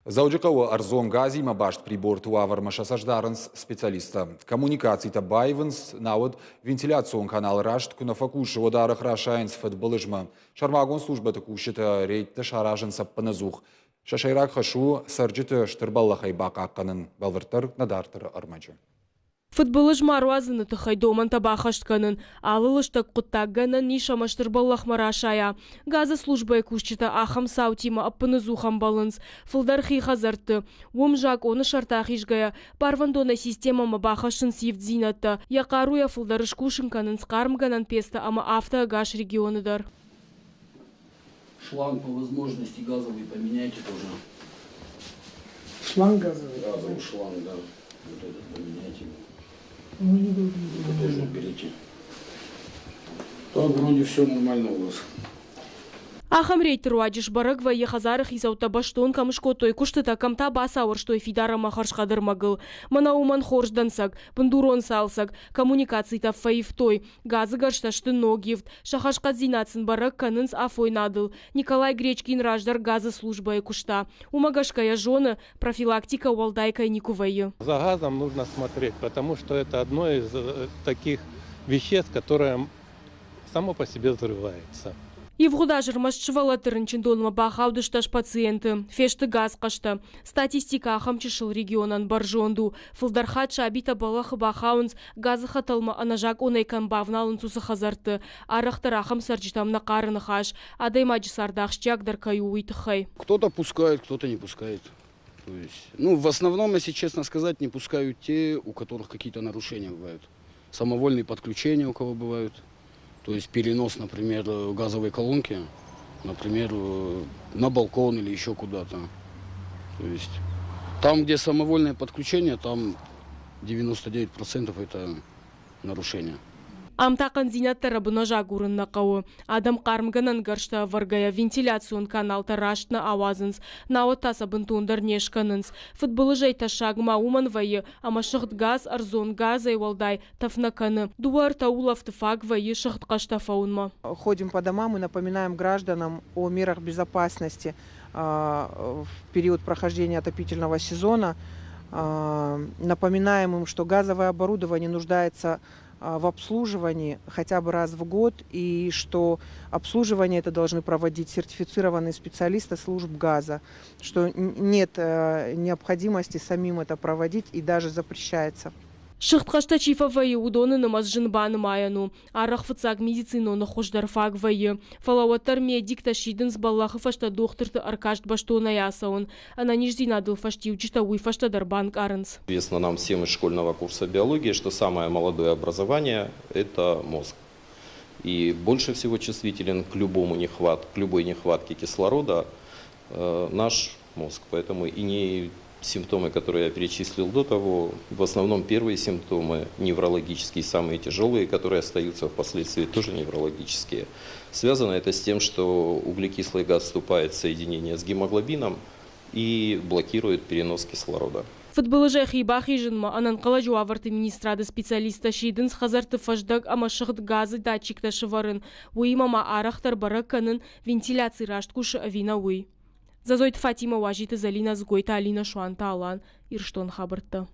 Зауджилкова арзон гази ма башт прибор туавар машасаждарынс специалиста. Коммуникации та байвынс навод вентиляцион канал рашт кунафакуши водарах рашаинс фатбалыжма. Шармагон служба такушита рейдта шаражын саппаназух. Шашайрак хашу сарджита штырбаллахай бақаққанын балвыртар надартыр армаджы. Футболыж маруазыны тахайдоман табахаштканын, алылыштак куттагганын нишамаштыр баллахмарашая. Газа службай кушчита ахам саутима аппанызухам балынс. Фылдархи хазарты. Умжак оны шартах ижгая. Парвандона системама бахашын сивдзината. Якаруя фылдарыш кушынканын скармганан песта ама автоагаш регионыдар. Шланг по возможности газовый поменяйте тоже. Шланг газовый? Газовый шланг, да. Вот этот поменяйте. Мы Тоже берите. Так, вроде все нормально у вас. Ахам рейтер уадиш барагва ехазарах изаута баштон камышкотой куштыта камта басаур, что эфидара махаршкадыр магыл. Манауман хорждансак, бандурон салсак, коммуникаций-то фаифтой, газы гаршташты ногивт, шахашкадзинацин бараг канынс афой надыл. Николай Гречкин раждар газы служба и кушта. Умагашкая жона профилактика уалдайка и никувайы. За газом нужно смотреть, потому что это одно из таких веществ, которое само по себе взрывается. И в гудажер машчевала тырынчындонма бахаудышташ пациенты. Фешты газ кашта. Статистика ахамчышыл регионан баржонду. Фылдархат шабита балахы бахаунс газы хаталма анажак онайкан бавналын сусы хазарты. Арахтар ахам сарджитам на карыны хаш. Адай маджисардахшчак даркаю уйтыхай. Кто-то пускает, кто-то не пускает. То есть, в основном, если честно сказать, не пускают те, у которых какие-то нарушения бывают. Самовольные подключения у кого бывают. То есть перенос, например, газовой колонки, например, на балкон или еще куда-то. То есть там, где самовольное подключение, там 99% это нарушение. Амтакан зинаттара бунажа гурынна кауы. Адам кармганан гаршта варгая вентиляцион канал тараштна авазынс. Наотаса бынтундар нешканынс. Футболыжай ташагма уман вайы, ама шахт газ, арзон газай валдай тафнаканы. Дуар таулав тфаг вайы шахт каштафаунма. Ходим по домам и напоминаем гражданам о мерах безопасности в период прохождения отопительного сезона. Напоминаем им, что газовое оборудование нуждается в обслуживании хотя бы раз в год, и что обслуживание это должны проводить сертифицированные специалисты служб газа, что нет необходимости самим это проводить и даже запрещается. Шахткашта чифа вайы удоны намаз жынбаны маяну. Арах фыцаг медициноны хошдар фаг вайы. Фалауаттар медик ташидын сбаллахы фашта дохтырты аркашт баштона ясаун. Она ниждинадыл фашти учита уй фашта дарбанк арынс. Известно нам всем из школьного курса биологии, что самое молодое образование – это мозг. И больше всего чувствителен к любой нехватке кислорода наш мозг. Поэтому и симптомы, которые я перечислил до того, в основном первые симптомы неврологические, самые тяжелые, которые остаются впоследствии тоже неврологические. Связано это с тем, что углекислый газ вступает в соединение с гемоглобином и блокирует перенос кислорода. Футболыжай хибахи жынма анан кала жуаварты министрады специалиста шидын хазарты фаждаг ама шахт газы датчикта шыварын. Уимама арахтар бараканын вентиляции рашткуш авина уй. Зазойт Фатима Уажита Залина Сгойта Алина Шуанта Алан Ирштон Хабарта.